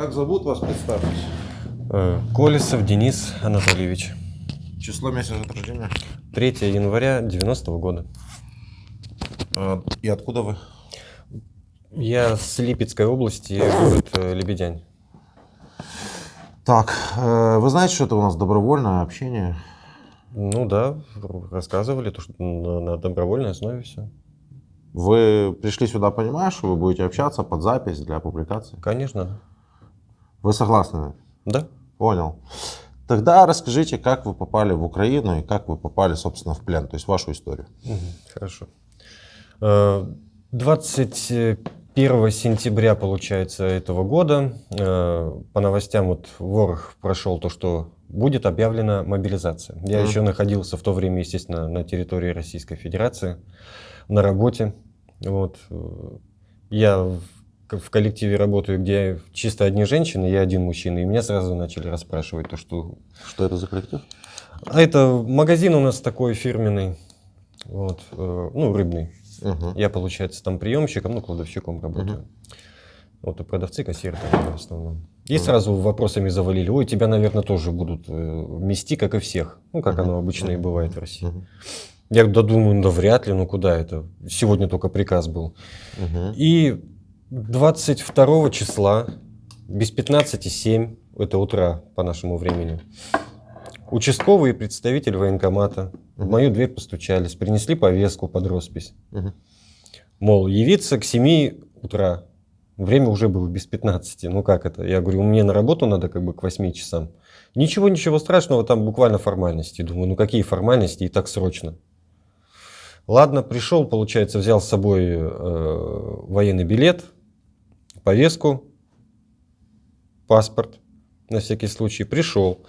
Как зовут вас, представьтесь? Колесов Денис Анатольевич. Число, месяц рождения? 3 января 90-го года. И откуда вы? Я с Липецкой области, город Лебедянь. Так, вы знаете, что это у нас добровольное общение? Ну да, рассказывали, то, что на добровольной основе все. Вы пришли сюда, понимая, что вы будете общаться под запись для публикации? Конечно. Вы согласны? Да. Понял. Тогда расскажите, как вы попали в Украину и как вы попали, собственно, в плен, то есть вашу историю. Хорошо. 21 сентября, получается, этого года по новостям вот ворох прошел то, что будет объявлена мобилизация. Я еще находился в то время, естественно, на территории Российской Федерации, на работе. Вот. Я в коллективе работаю, где чисто одни женщины, я один мужчина, и меня сразу начали расспрашивать то, что... Что это за коллектив? А это магазин у нас такой фирменный, вот, ну, рыбный. Я, получается, там приемщиком, ну, кладовщиком работаю. Вот и продавцы, кассиры там в основном. И сразу вопросами завалили. Ой, тебя, наверное, тоже будут мести, как и всех. Ну, как оно обычно и бывает в России. Я думаю, да вряд ли, ну куда это? Сегодня только приказ был. И 22 числа, без 15:07, это утра по нашему времени, участковый и представитель военкомата в мою дверь постучались, принесли повестку под роспись. Мол, явиться к 7 утра. Время уже было без 15. Ну как это? Я говорю, мне на работу надо как бы к 8 часам. Ничего страшного, там буквально формальности. Думаю, ну какие формальности и так срочно. Ладно, пришел, получается, взял с собой военный билет, повестку, паспорт, на всякий случай. Пришел.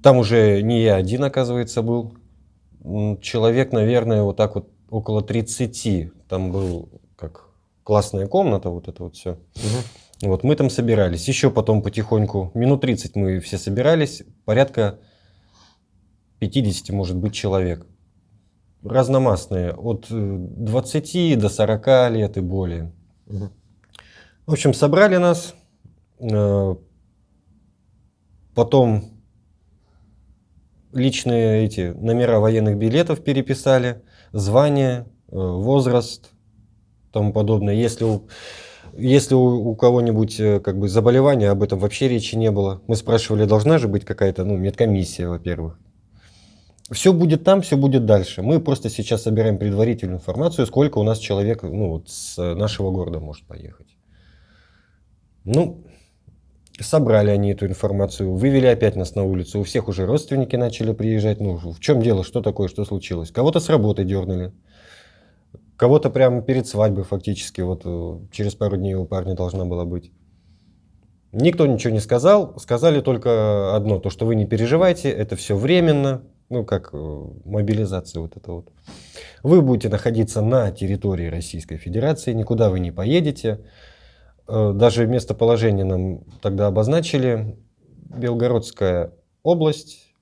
Там уже не я один, оказывается, был. Человек, наверное, вот так вот около 30. Там был как классная комната, вот это вот все. Вот мы там собирались. Еще потом потихоньку, минут 30 мы все собирались. Порядка 50, может быть, человек. Разномастные. От 20 до 40 лет и более. В общем, собрали нас. Потом личные эти номера военных билетов переписали, звание, возраст, тому подобное. Если у кого-нибудь как бы заболевание, об этом вообще речи не было. Мы спрашивали, должна же быть какая-то медкомиссия, во-первых. Все будет там, все будет дальше. Мы просто сейчас собираем предварительную информацию, сколько у нас человек с нашего города может поехать. Ну, собрали они эту информацию, вывели опять нас на улицу. У всех уже родственники начали приезжать. Ну, в чем дело, что такое, что случилось? Кого-то с работы дернули. Кого-то прямо перед свадьбой фактически. Вот через пару дней у парня должна была быть. Никто ничего не сказал. Сказали только одно, то что вы не переживайте, это все временно. Ну, как мобилизация вот это вот. Вы будете находиться на территории Российской Федерации, никуда вы не поедете. Даже местоположение нам тогда обозначили. Белгородская область,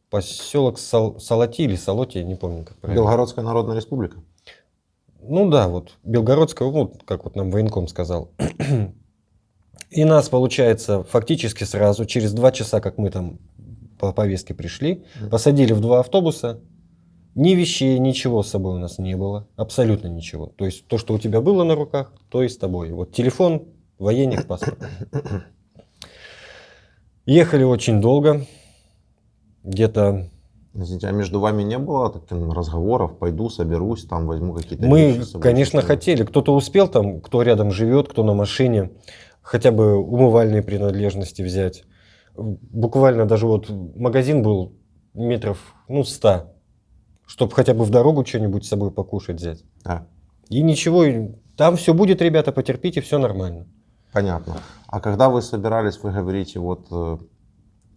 поселок Салати или Солоти, я не помню, как правильно. Белгородская Народная Республика? Ну да, вот Белгородская, вот как вот нам военком сказал. И нас, получается, фактически сразу, через 2 часа, как мы там по повестке пришли, посадили в 2 автобуса. Ни вещей, ничего с собой у нас не было. Абсолютно ничего. То есть то, что у тебя было на руках, то и с тобой. Вот телефон, военник, паспорт. Ехали очень долго. Где-то... Извините, а между вами не было таких разговоров, пойду, соберусь, там возьму какие-то Мы, вещи с собой? конечно, хотели. Кто-то успел там, кто рядом живет, кто на машине, хотя бы умывальные принадлежности взять. Буквально даже вот магазин был метров 100. Чтобы хотя бы в дорогу что-нибудь с собой покушать взять. И ничего, там все будет, ребята, потерпите, все нормально. Понятно. А когда вы собирались, вы говорите, вот в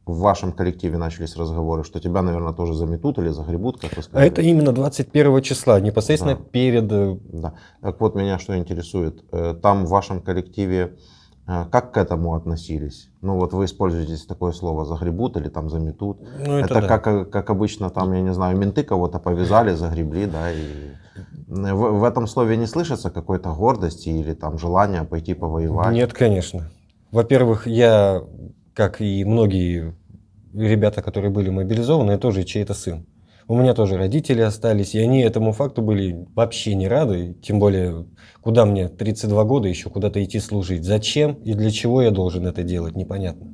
вашем коллективе начались разговоры, что тебя, наверное, тоже заметут или загребут, как вы сказали? А это именно 21 числа, непосредственно перед... Да. Так вот, меня что интересует. Там в вашем коллективе как к этому относились? Ну вот вы используете такое слово загребут или там заметут. Ну, это да. как обычно там, я не знаю, менты кого-то повязали, загребли, да, и в этом слове не слышится какой-то гордости или там желания пойти повоевать? Нет, конечно. Во-первых, я, как и многие ребята, которые были мобилизованы, я тоже чей-то сын. У меня тоже родители остались, и они этому факту были вообще не рады. Тем более, куда мне 32 года еще куда-то идти служить? Зачем и для чего я должен это делать, непонятно.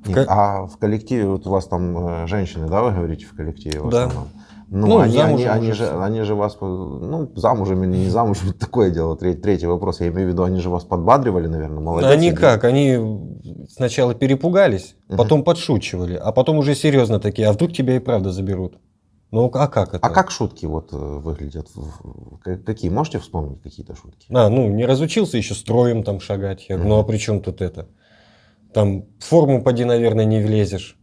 Нет, а в коллективе, вот у вас там женщины, да, вы говорите, в коллективе в Да. основном? Ну, Ну, они, замужем они уже же, все. они же вас, ну, замужем или не замужем, это такое дело, третий вопрос. Я имею в виду, они же вас подбадривали, наверное, молодец. Они иди. как? Они сначала перепугались, Мгм. потом подшучивали, а потом уже серьезно такие, а вдруг тебя и правда заберут? Ну, а как это? А как шутки вот выглядят? Какие? Можете вспомнить какие-то шутки? Ну, не разучился еще строем там шагать. Я говорю, ну, а Мгм. при чем тут это? Там в форму поди, наверное, не влезешь.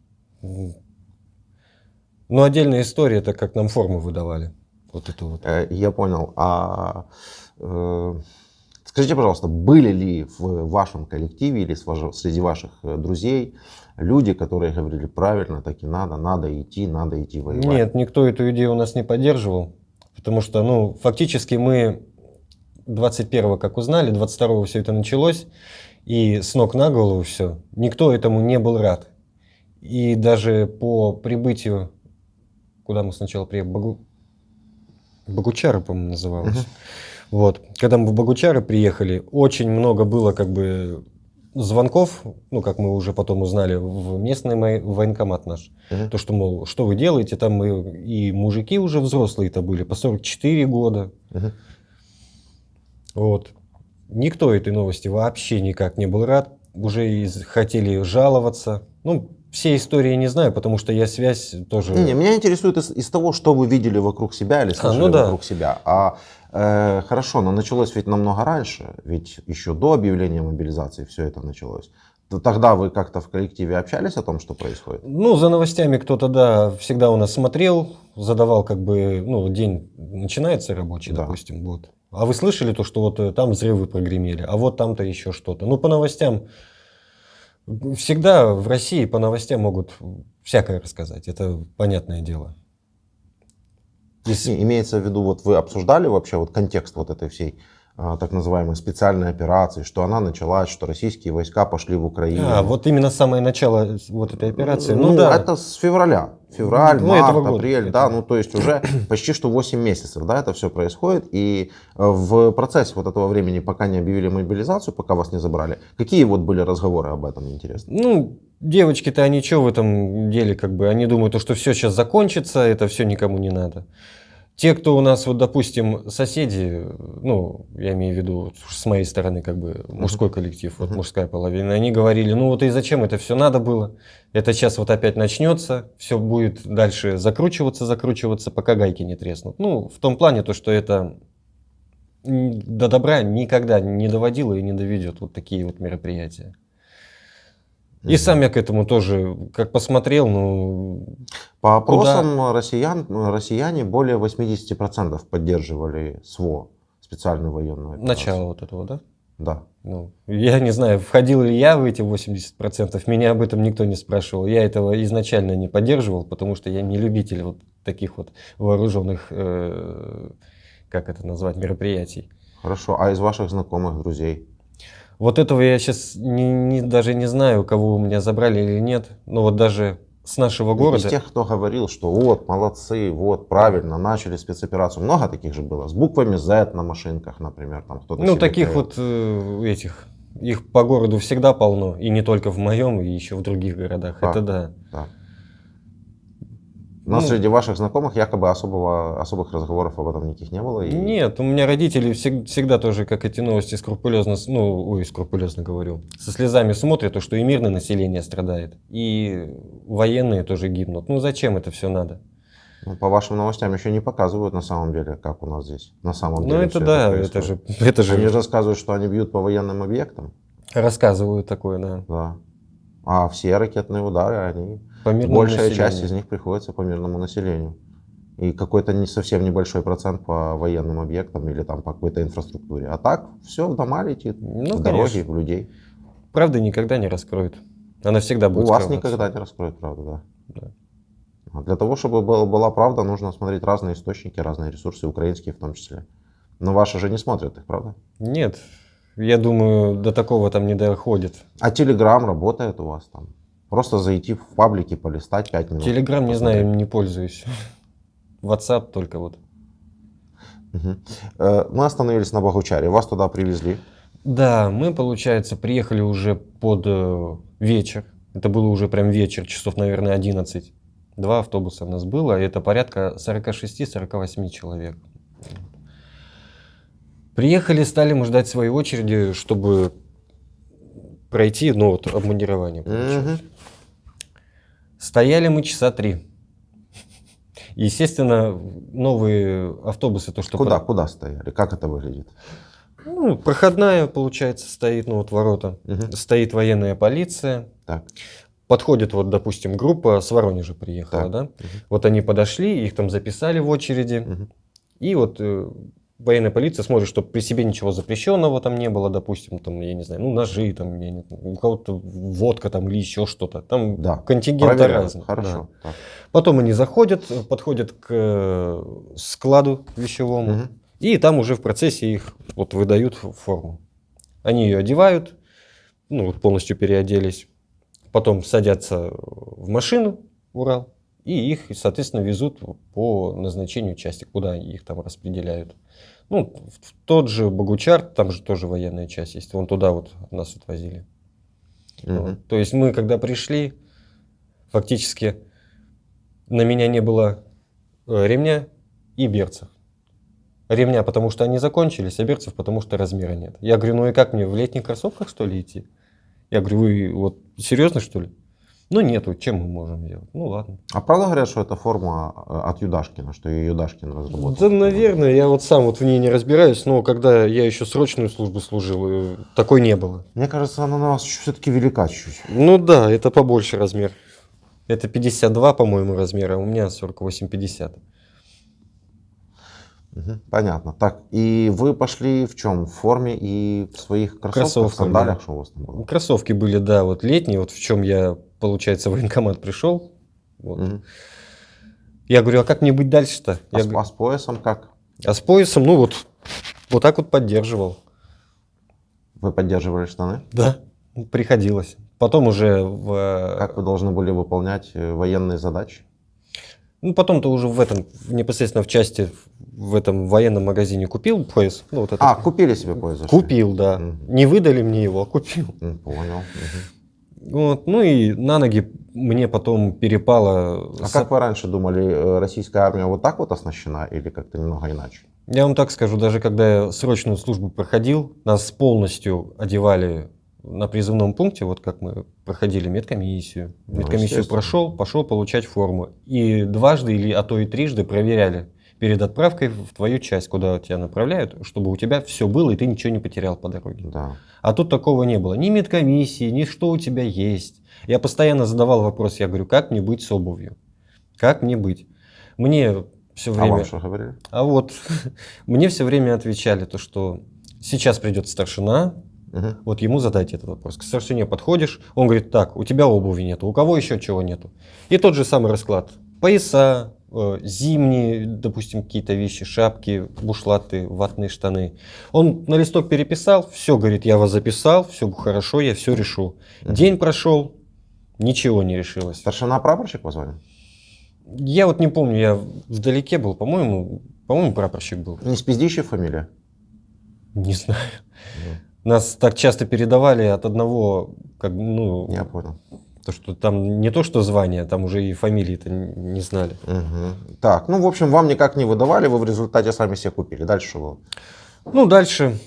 Ну, отдельная история, это как нам форму выдавали. Вот это вот. Я понял. Скажите, пожалуйста, были ли в вашем коллективе или среди ваших друзей люди, которые говорили, правильно, так и надо идти воевать? Нет, никто эту идею у нас не поддерживал. Потому что, ну, фактически мы 21-го, как узнали, 22-го все это началось. И с ног на голову все. Никто этому не был рад. И даже по прибытию, куда мы сначала приехали, Богучары, по-моему, называлось. Мгм. Вот. Когда мы в Богучары приехали, очень много было как бы звонков, ну, как мы уже потом узнали, в местный военкомат наш. Мгм. То, что, мол, что вы делаете, там мы, и мужики уже взрослые-то были, по 44 года. Мгм. Вот. Никто этой новости вообще никак не был рад. Уже хотели жаловаться. Ну, все истории не знаю, потому что я связь тоже... Не, меня интересует из того, что вы видели вокруг себя или слышали ну да. вокруг себя. Хорошо, но началось ведь намного раньше, ведь еще до объявления мобилизации все это началось. Тогда вы как-то в коллективе общались о том, что происходит? Ну, за новостями кто-то, да, всегда у нас смотрел, задавал как бы, ну, день начинается рабочий, Да. допустим, вот. А вы слышали то, что вот там взрывы прогремели, а вот там-то еще что-то. Ну, по новостям, всегда в России по новостям могут всякое рассказать, это понятное дело. Не, имеется в виду, вот вы обсуждали вообще вот контекст вот этой всей так называемой специальной операции, что она началась, что российские войска пошли в Украину. Вот именно самое начало вот этой операции. Ну да. Это с февраля. Февраль, Ну, март, этого года. апрель, да, ну то есть уже почти что 8 месяцев, да, это все происходит. И в процессе вот этого времени, пока не объявили мобилизацию, пока вас не забрали, какие вот были разговоры об этом, интересно? Ну, девочки-то они что в этом деле, как бы, они думают, что все сейчас закончится, это все никому не надо. Те, кто у нас, вот, допустим, соседи, ну, я имею в виду с моей стороны, как бы, мужской коллектив, вот мужская половина, они говорили, ну вот и зачем это все надо было? Это сейчас вот опять начнется, все будет дальше закручиваться, пока гайки не треснут. Ну, в том плане, то, что это до добра никогда не доводило и не доведет вот такие вот мероприятия. И сам я к этому тоже, как посмотрел, ну... По опросам россияне более 80% поддерживали СВО, специальную военную операцию. Начало вот этого, да? Да. Ну, я не знаю, входил ли я в эти 80%, меня об этом никто не спрашивал. Я этого изначально не поддерживал, потому что я не любитель вот таких вот вооруженных, как это назвать, мероприятий. Хорошо, а из ваших знакомых, друзей? Вот этого я сейчас даже не знаю, кого у меня забрали или нет. Но вот даже с нашего города... Из тех, кто говорил, что вот, молодцы, вот, правильно, начали спецоперацию. Много таких же было? С буквами Z на машинках, например. Там кто-то Ну, себе таких клеил. вот этих... Их по городу всегда полно. И не только в моем, и еще в других городах. Да, Это да. да. Но Ну, среди ваших знакомых якобы особых разговоров об этом никаких не было? И... Нет, у меня родители всегда тоже, как эти новости, скрупулезно говорю, со слезами смотрят, то, что и мирное население страдает, и военные тоже гибнут. Ну зачем это все надо? Ну, по вашим новостям еще не показывают на самом деле, как у нас здесь. На самом Ну деле это всё да, происходит. это Они же же рассказывают, что они бьют по военным объектам. рассказывают такое, да. Да. А все ракетные удары, они... По мирному Большая населению. часть из них приходится по мирному населению. И какой-то не совсем небольшой процент по военным объектам или там по какой-то инфраструктуре. А так все в дома летит, Ну, в дороги, конечно. в людей. Правда никогда не раскроют. Она всегда будет У вас скрываться. никогда не раскроют правду, да. Да. А для того, чтобы была правда, нужно смотреть разные источники, разные ресурсы, украинские в том числе. Но ваши же не смотрят их, правда? Нет, Я думаю, до такого там не доходит. А Telegram работает у вас там? Просто зайти в паблики, полистать 5 минут. Телеграм, не знаю, посмотреть. им не пользуюсь. WhatsApp только вот. Мгм. Мы остановились на Богучаре. Вас туда привезли. Да, мы, получается, приехали уже под вечер. Это было уже прям вечер, часов, наверное, 11. 2 автобуса у нас было, и это порядка 46-48 человек. Приехали, стали мы ждать своей очереди, чтобы пройти, ну вот, обмундирование. получается. Мгм. Стояли мы часа 3. Естественно, новые автобусы, то, что... Куда стояли? Как это выглядит? Ну, проходная, получается, стоит, ну вот ворота. Мгм. Стоит военная полиция. Так. Подходит вот, допустим, группа с Воронежа приехала, Так. да? Мгм. Вот они подошли, их там записали в очереди. Мгм. И вот военная полиция смотрит, чтобы при себе ничего запрещенного там не было, допустим, там, я не знаю, ну, ножи, там, я не знаю, у кого-то водка там или еще что-то. Там Да. контингенты Проверяют. разные. Хорошо. Да. Так. Потом они заходят, подходят к складу вещевому, Мгм. и там уже в процессе их вот выдают форму. Они ее одевают, ну, вот полностью переоделись, потом садятся в машину, Урал, и их, соответственно, везут по назначению части, куда их там распределяют. Ну, в тот же Богучар, там же тоже военная часть есть, вон туда вот нас отвозили. Мгм. Вот. То есть мы, когда пришли, фактически на меня не было ремня и берцев. Ремня, потому что они закончились, а берцев, потому что размера нет. Я говорю, ну и как мне, в летних кроссовках, что ли, идти? Я говорю, вы вот серьезно, что ли? Ну нету, чем мы можем делать? Ну ладно. А правда говорят, что это форма от Юдашкина, что ее Юдашкин разработал? Да, наверное, я вот сам вот в ней не разбираюсь, но когда я еще срочную службу служил, такой не было. Мне кажется, она на вас все-таки велика чуть-чуть. Ну да, это побольше размер. Это 52, по-моему, размер, а у меня 48-50. Мгм. Понятно. Так, и вы пошли в чем? В форме и в своих кроссовках, Кроссовках, сандалиях, да. что у вас там было? Кроссовки были, да, вот летние, вот в чем я, получается, в военкомат пришел. Вот. Мгм. Я говорю, а как мне быть дальше-то? А, Я с, говорю, а с поясом как? а с поясом, ну вот так вот поддерживал. Вы поддерживали штаны? Да, приходилось. Потом уже Как вы должны были выполнять военные задачи? ну, потом-то уже в этом, непосредственно в части, в этом военном магазине купил пояс. Ну, вот этот. А, купили себе пояс? зашли? Купил, да. Мгм. Не выдали мне его, а купил. Понял. Мгм. Вот. Ну и на ноги мне потом перепало. А как вы раньше думали, российская армия вот так вот оснащена или как-то немного иначе? Я вам так скажу, даже когда я срочную службу проходил, нас полностью одевали на призывном пункте, вот как мы проходили медкомиссию. Ну, Медкомиссию естественно. пошел получать форму. И дважды, или а то и трижды проверяли перед отправкой в твою часть, куда тебя направляют, чтобы у тебя все было, и ты ничего не потерял по дороге. Да. А тут такого не было. Ни медкомиссии, ни что у тебя есть. Я постоянно задавал вопрос, я говорю, как мне быть с обувью? Как мне быть? Мне все А время... вам что говорили? А вот мне все время отвечали, то, что сейчас придет старшина, Мгм. вот ему задайте этот вопрос. К старшине подходишь, он говорит, так, у тебя обуви нету, у кого еще чего нету. И тот же самый расклад. Пояса, зимние, допустим, какие-то вещи, шапки, бушлаты, ватные штаны. Он на листок переписал, все, говорит, я вас записал, все хорошо, я все решу. День прошел, ничего не решилось. Старшина прапорщик позвонил? Я вот не помню, я вдалеке был, по-моему, прапорщик был. Не Спиздищев фамилия? Не знаю. Нас так часто передавали от одного, как, ну, Я понял. то, что там не то, что звание, там уже и фамилии-то не знали. Мгм. Так, ну, в общем, вам никак не выдавали, вы в результате сами себе купили. Дальше что было? Ну, дальше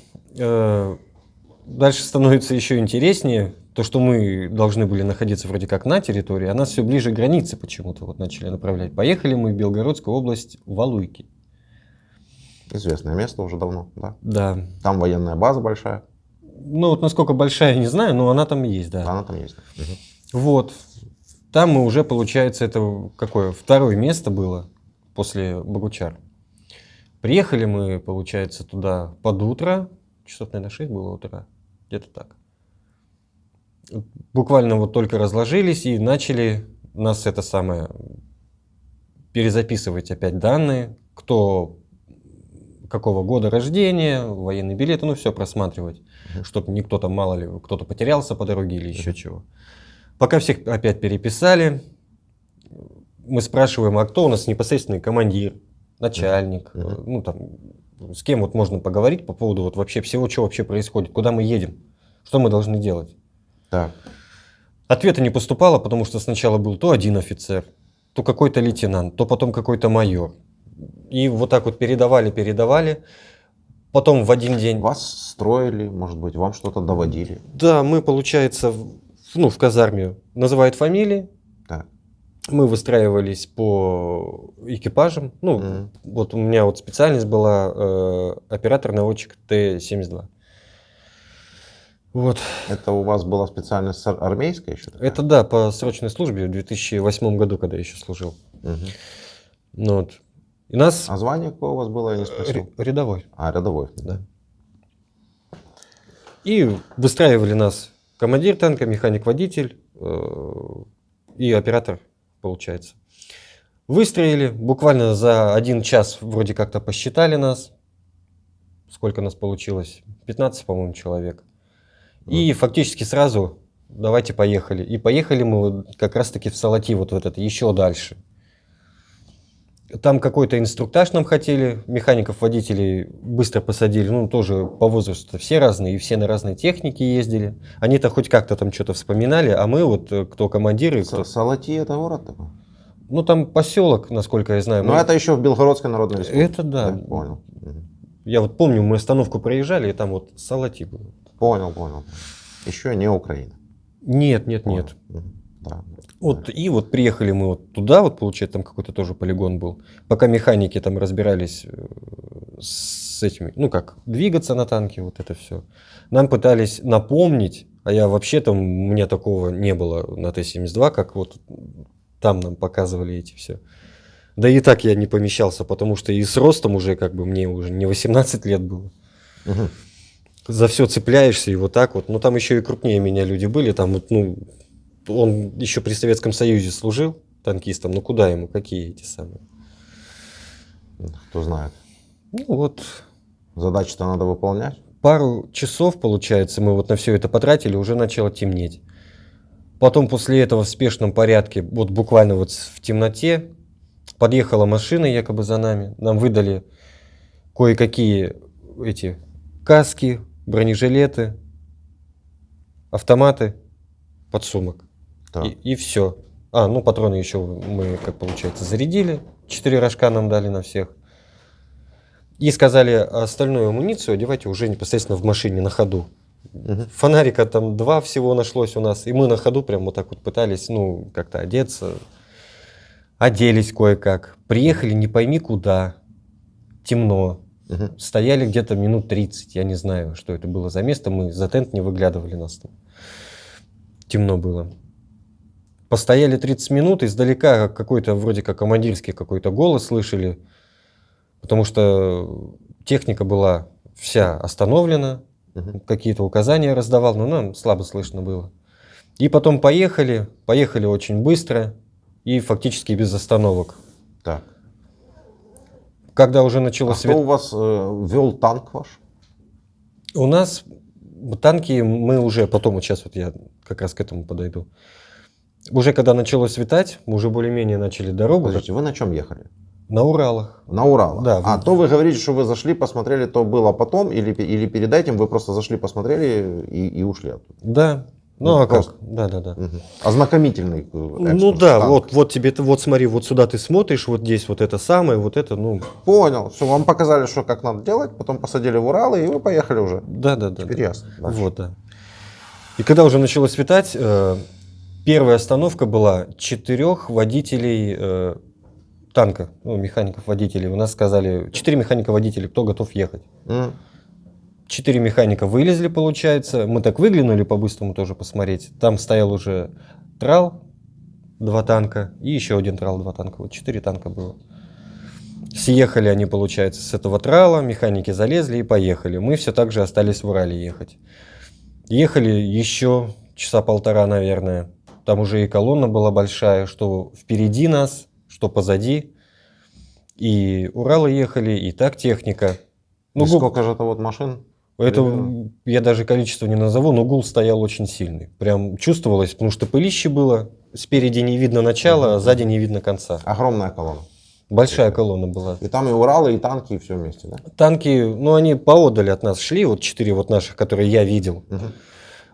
становится еще интереснее. То, что мы должны были находиться вроде как на территории, а нас все ближе к границе почему-то вот начали направлять. Поехали мы в Белгородскую область, в Валуйки. Известное место уже давно, да? Да. Там военная база большая. Ну, вот насколько большая, не знаю, но она там есть, да. Она там есть. Мгм. Вот. Там мы уже, получается, это какое? Второе место было после Богучар. Приехали мы, получается, туда под утро. Часов, наверное, 6 было утра. Где-то так. Буквально вот только разложились и начали нас это самое перезаписывать опять данные. Кто какого года рождения, военные билеты, ну все просматривать, чтобы никто там, мало ли, кто-то потерялся по дороге или еще чего. Пока всех опять переписали, мы спрашиваем, а кто у нас непосредственный командир, начальник, ну там, с кем вот можно поговорить по поводу вот вообще всего, что вообще происходит, куда мы едем, что мы должны делать. Так. Ответа не поступало, потому что сначала был то один офицер, то какой-то лейтенант, то потом какой-то майор. И вот так вот передавали. Потом в один день... Вас строили, может быть, вам что-то доводили. Да, мы, получается, в казарме называют фамилии. Так. Мы выстраивались по экипажам. Ну, вот у меня вот специальность была оператор-наводчик Т-72. Вот. Это у вас была специальность армейская еще? Такая? Это да, по срочной службе в 2008 году, когда я еще служил. Ну, вот. И нас... А звание какое у вас было, я не спросил? Рядовой. А, рядовой. Да. И выстраивали нас командир танка, механик-водитель и оператор, получается. Выстроили, буквально за 1 час вроде как-то посчитали нас. Сколько нас получилось? 15, по-моему, человек. И фактически сразу давайте поехали. И поехали мы как раз-таки в Салати, вот в этот, еще дальше. Там какой-то инструктаж нам хотели, механиков-водителей быстро посадили, ну тоже по возрасту все разные, и все на разные техники ездили. Они-то хоть как-то там что-то вспоминали, а мы вот, кто командиры... Кто... Салати это город такой? Ну там поселок, насколько я знаю. Но это еще в Белгородской Народной Республике. Это да. Я понял. Я вот помню, мы остановку проезжали, и там вот Салати был. Понял. Еще не Украина. Нет. Да. Вот, и вот приехали мы вот туда, вот получается, там какой-то тоже полигон был. Пока механики там разбирались с этими, ну как, двигаться на танке, вот это все. Нам пытались напомнить, а я вообще там, у меня такого не было на Т-72, как вот там нам показывали эти все. Да и так я не помещался, потому что и с ростом уже, как бы, мне уже не 18 лет было. За все цепляешься и вот так вот. Ну там еще и крупнее меня люди были, там вот, ну... Он еще при Советском Союзе служил танкистом, ну куда ему, какие эти самые? Кто знает. Ну вот. Задачи-то надо выполнять. Пару часов, получается, мы вот на все это потратили, уже начало темнеть. Потом после этого в спешном порядке, вот буквально вот в темноте, подъехала машина якобы за нами. Нам выдали кое-какие эти каски, бронежилеты, автоматы, подсумок. И все. Ну патроны еще мы, как получается, зарядили. 4 рожка нам дали на всех. И сказали, остальную амуницию одевайте уже непосредственно в машине на ходу. Фонарика там 2 всего нашлось у нас. И мы на ходу прям вот так вот пытались, ну, как-то одеться. Оделись кое-как. Приехали не пойми куда. Темно. Стояли где-то минут 30. Я не знаю, что это было за место. Мы за тент не выглядывали, нас там. Темно было. Постояли 30 минут, издалека какой-то вроде как командирский какой-то голос слышали, потому что техника была вся остановлена, какие-то указания раздавал, но нам слабо слышно было. И потом поехали очень быстро и фактически без остановок. Так. Когда уже началось... Кто у вас вел танк ваш? У нас танки мы уже, потом вот сейчас вот я как раз к этому подойду. Уже когда начало светать, мы уже более-менее начали дорогу. Подождите, вы на чем ехали? На Уралах. На Уралах? Да. То вы говорите, что вы зашли, посмотрели, то было потом, или перед этим вы просто зашли, посмотрели и ушли оттуда? Да. Ну а как? Да. Ознакомительный экскурс. Ну да, вот тебе, вот смотри, вот сюда ты смотришь, вот здесь вот это самое, вот это, ну... Понял, все, вам показали, что как надо делать, потом посадили в Уралы, и вы поехали уже. Да. Теперь ясно. Дальше. Вот, да. И когда уже начало светать, первая остановка была 4 водителей танка, ну, механиков-водителей. У нас сказали, 4 механика-водителей, кто готов ехать. 4 механика вылезли, получается. Мы так выглянули по-быстрому тоже посмотреть. Там стоял уже трал, 2 танка, и еще один трал, 2 танка. Вот 4 танка было. Съехали они, получается, с этого трала, механики залезли и поехали. Мы все так же остались в Урале ехать. Ехали еще часа полтора, наверное. Там уже и колонна была большая, что впереди нас, что позади. И Уралы ехали, и так техника. Ну, И гул, сколько же это вот машин? это примерно? я даже количество не назову, но гул стоял очень сильный. Прям чувствовалось, потому что пылище было. Спереди не видно начала, а сзади не видно конца. Огромная колонна. Большая колонна была. И там и Уралы, и танки, и все вместе, да? Танки, ну, они поодали от нас шли, вот 4 вот наших, которые я видел. Мгм.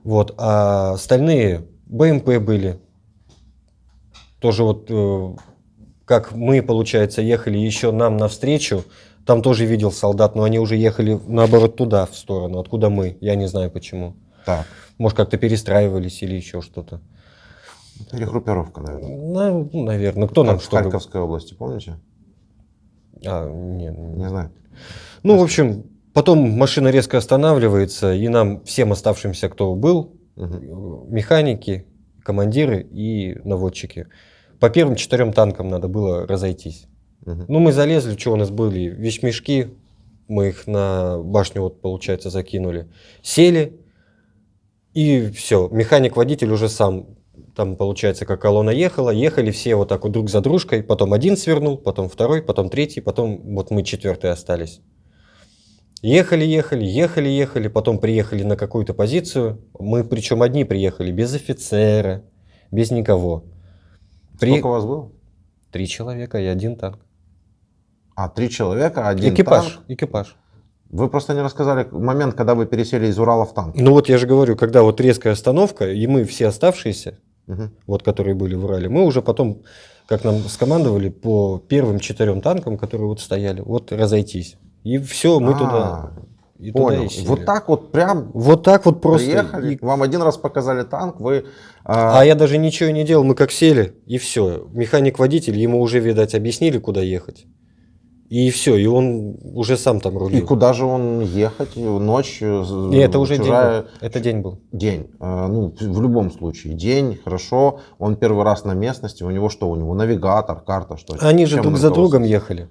Вот, а остальные БМП были. Тоже вот, как мы, получается, ехали еще нам навстречу, там тоже видел солдат, но они уже ехали, наоборот, туда, в сторону, откуда мы. Я не знаю почему. Так, Может, как-то перестраивались или еще что-то. перегруппировка, наверное. Наверное. Кто нам Как в что... Харьковской области, помните? Не. Не знаю. Ну, в общем, потом машина резко останавливается, и нам, всем оставшимся, кто был, Мгм. механики, командиры и наводчики, по первым 4 танкам надо было разойтись. Мгм. Ну, мы залезли, что у нас были, вещмешки, мы их на башню, вот, получается, закинули. Сели, и все. Механик-водитель уже сам, там, получается, как колонна ехала, ехали все вот так вот друг за дружкой, потом один свернул, потом второй, потом третий, потом вот мы 4 остались. Ехали, потом приехали на какую-то позицию. Мы, причем, одни приехали, без офицера, без никого. Сколько у вас было? 3 человека и 1 танк. 3 человека, 1 Экипаж, танк. экипаж. Вы просто не рассказали момент, когда вы пересели из Урала в танк. Ну вот я же говорю, когда вот резкая остановка, и мы все оставшиеся, Мгм. вот которые были в Урале, мы уже потом, как нам скомандовали, по первым 4 танкам, которые вот стояли, вот разойтись. И все, мы туда, и туда Понял. и сели. Вот так вот прям Вот так вот просто. приехали, И- вам один раз показали танк, вы... А я даже ничего не делал, мы как сели, и все. Механик-водитель, ему уже, видать, объяснили, куда ехать. И все, и он уже сам там И рулил. куда же он ехать? Ночь? И это уже день был. Это день был. День. Ну, в любом случае. День, хорошо. Он первый раз на местности. У него что? У него навигатор, карта, что? Они же Чем друг он за другом руководствуется? ехали.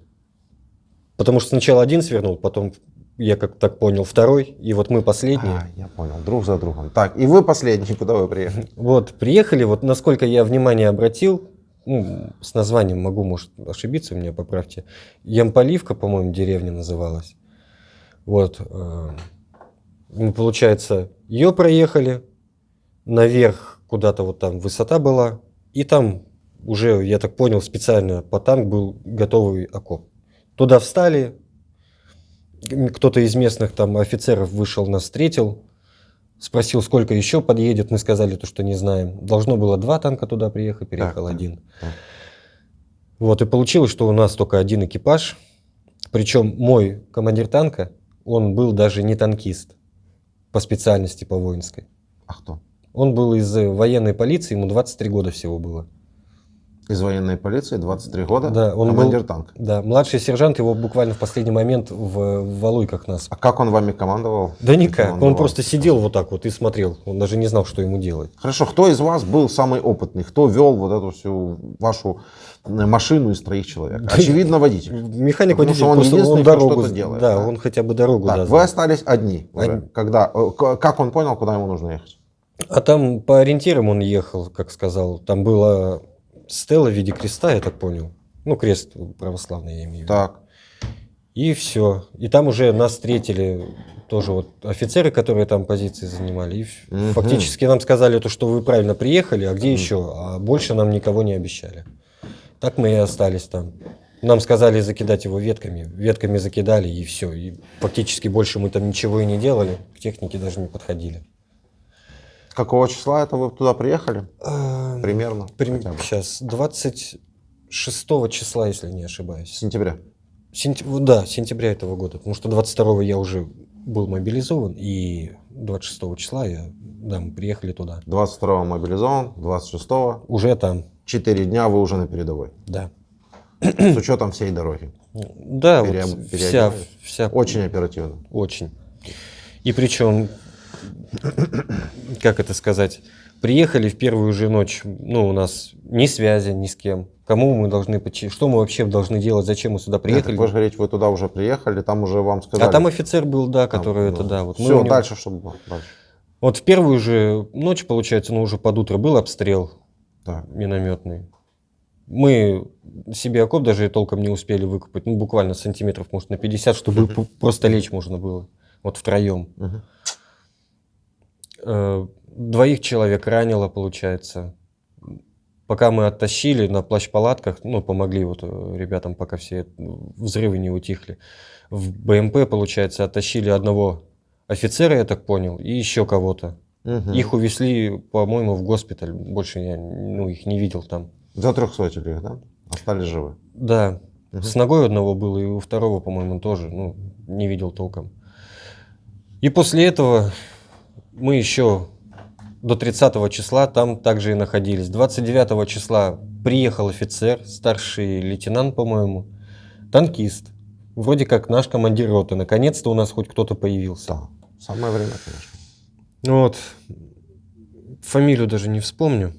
Потому что сначала один свернул, потом, я как так понял, второй, и вот мы последние. Я понял. Друг за другом. Так, и вы последний, куда вы приехали? Вот, приехали, вот насколько я внимание обратил, ну, с названием могу, может, ошибиться, меня поправьте. Ямполивка, по-моему, деревня называлась. Вот, мы, получается, ее проехали, наверх куда-то вот там высота была, и там уже, я так понял, специально по танк был готовый окоп. Туда встали, кто-то из местных там офицеров вышел, нас встретил, спросил, сколько еще подъедет, мы сказали то, что не знаем. Должно было 2 танка туда приехать, приехал Так, 1. так. Вот, и получилось, что у нас только 1 экипаж, причем мой командир танка, он был даже не танкист по специальности, по воинской. А кто? Он был из военной полиции, ему 23 года всего было. Из военной полиции, 23 года, Да, он командир был, танка. да, младший сержант, его буквально в последний момент в Валуйках нас. А как он вами командовал? Да Каким никак, он был? просто сидел вот так вот и смотрел, он даже не знал, что ему делать. Хорошо, кто из вас был самый опытный? Кто вел вот эту всю вашу машину из 3 человек? Да Очевидно, водитель. Механик-водитель, Потому что он просто единственный, он кто дорогу, что-то делает, да, да? он хотя бы дорогу Так, да, вы знал. остались одни уже. Одни. Когда, как он понял, куда ему нужно ехать? А там по ориентирам он ехал, как сказал, там была стела в виде креста, я так понял. Ну, крест православный, я имею в виду. Так. И все. И там уже нас встретили тоже вот офицеры, которые там позиции занимали. И Мгм. фактически нам сказали то, что вы правильно приехали, а где еще? А больше нам никого не обещали. Так мы и остались там. Нам сказали закидать его ветками. Ветками закидали, и все. И фактически больше мы там ничего и не делали. К технике даже не подходили. Какого числа это вы туда приехали? Примерно. хотя бы. Сейчас 26 числа, если не ошибаюсь. Сентября. Да, сентября этого года. Потому что 22-го я уже был мобилизован, и 26 числа мы приехали туда. 22-го мобилизован, 26-го. Уже там, 4 дня вы уже на передовой. да. С учетом всей дороги. Да, вот Переодевались. вся Очень оперативно. очень. И причем, как это сказать, приехали в первую же ночь, ну, у нас ни связи ни с кем. Кому мы должны, что мы вообще должны делать, зачем мы сюда приехали. Вы же говорите, вы туда уже приехали, там уже вам сказали. А там офицер был, да, который Там, это, да. Вот мы Все, у него- дальше что было? Дальше. Вот в первую же ночь, получается, ну, уже под утро был обстрел Так. минометный. Мы себе окоп даже толком не успели выкопать, ну, буквально сантиметров, может, на 50, чтобы просто лечь можно было, вот втроем. Двоих человек ранило, получается. Пока мы оттащили на плащ-палатках, ну, помогли вот ребятам, пока все взрывы не утихли. В БМП, получается, оттащили одного офицера, я так понял, и еще кого-то. Их увезли, по-моему, в госпиталь. Больше я их не видел там. Затрехсотили их, да? Остались живы. Да. С ногой одного было, и у второго, по-моему, тоже. Ну, не видел толком. И после этого мы еще до 30 числа там также и находились. 29 числа приехал офицер, старший лейтенант, по-моему, танкист. Вроде как наш командир роты. Наконец-то у нас хоть кто-то появился. Да, самое время, конечно. Вот. Фамилию даже не вспомню.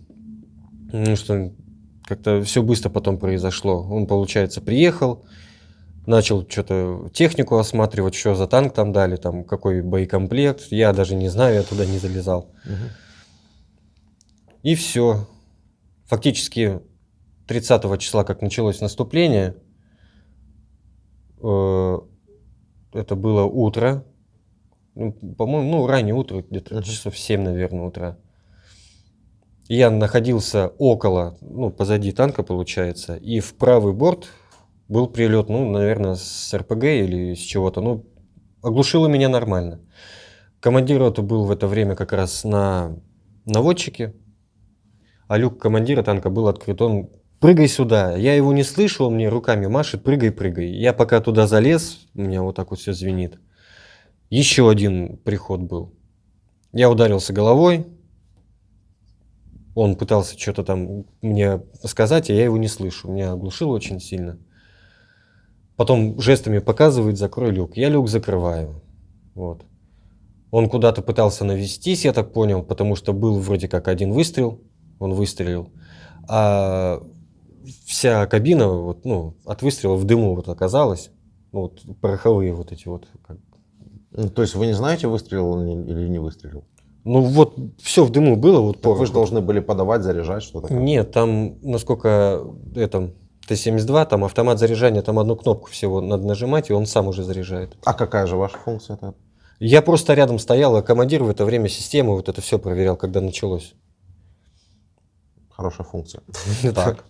Потому что как-то все быстро потом произошло. Он, получается, приехал, начал что-то технику осматривать, что за танк там дали, там какой боекомплект. Я даже не знаю, я туда не залезал. И все. Фактически 30 числа, как началось наступление, это было утро. По-моему, раннее утро, где-то часов 7, наверное, утра. Я находился около, позади танка, получается, и в правый борт был прилет, наверное, с РПГ или с чего-то. Оглушило меня нормально. Командир роты был в это время как раз на наводчике, а люк командира танка был открыт. Он: прыгай сюда. Я его не слышу, он мне руками машет: прыгай, прыгай. Я пока туда залез, у меня вот так вот все звенит. Еще один приход был. Я ударился головой. Он пытался что-то там мне сказать, а я его не слышу. Меня оглушило очень сильно. Потом жестами показывает: закрой люк. Я люк закрываю. Вот. Он куда-то пытался навестись, я так понял, потому что был вроде как один выстрел. Он выстрелил. А вся кабина от выстрела в дыму оказалась. Пороховые вот эти вот. То есть вы не знаете, выстрелил он или не выстрелил? Все в дыму было. Так вы же должны были подавать, заряжать что-то. Нет, там, насколько Т-72, там автомат заряжания, там одну кнопку всего надо нажимать, и он сам уже заряжает. А какая же ваша функция? Я просто рядом стоял, а командир в это время систему это все проверял, когда началось. Хорошая функция. Так.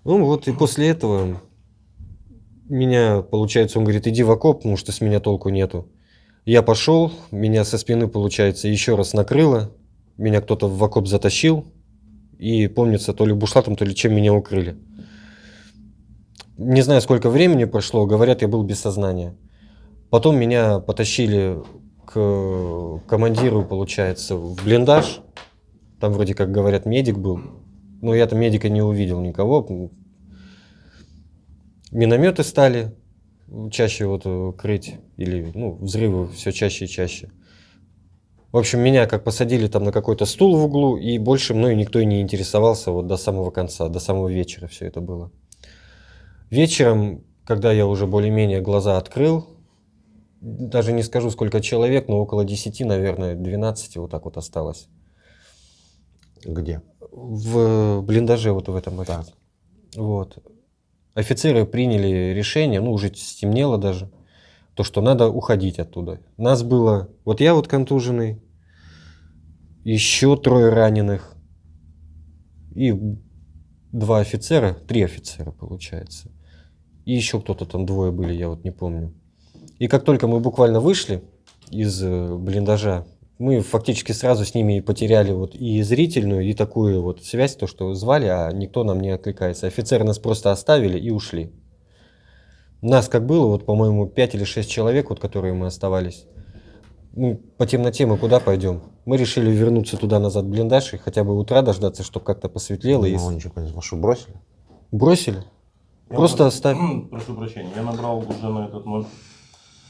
И после этого меня, получается, он говорит: иди в окоп, потому что с меня толку нету. Я пошел, меня со спины, получается, еще раз накрыло. Меня кто-то в окоп затащил. И, помнится, то ли бушлатом, то ли чем меня укрыли. Не знаю, сколько времени прошло. Говорят, я был без сознания. Потом меня потащили к командиру, получается, в блиндаж. Там вроде как, говорят, медик был. Но я там медика не увидел никого. Минометы стали чаще крыть. Или взрывы все чаще и чаще. В общем, меня как посадили там на какой-то стул в углу. И больше мною никто и не интересовался до самого конца, до самого вечера все это было. Вечером, когда я уже более-менее глаза открыл, даже не скажу, сколько человек, но около 10, наверное, 12 вот так вот осталось. Где? В блиндаже в этом офисе. Вот. Офицеры приняли решение, уже стемнело даже, то, что надо уходить оттуда. Нас было, я контуженный, еще 3 раненых и 2 офицера, 3 офицера, получается. И еще кто-то там 2 были, я не помню. И как только мы буквально вышли из блиндажа, мы фактически сразу с ними потеряли и зрительную, и такую связь, то, что звали, а никто нам не откликается. Офицеры нас просто оставили и ушли. Нас как было, по-моему, 5 или 6 человек, которые мы оставались. По темноте мы куда пойдем? Мы решили вернуться туда-назад в блиндаж и хотя бы утра дождаться, чтобы как-то посветлело. Ничего не знаю, что бросили? Бросили? Просто оставили. Прошу прощения, я набрал уже на этот номер.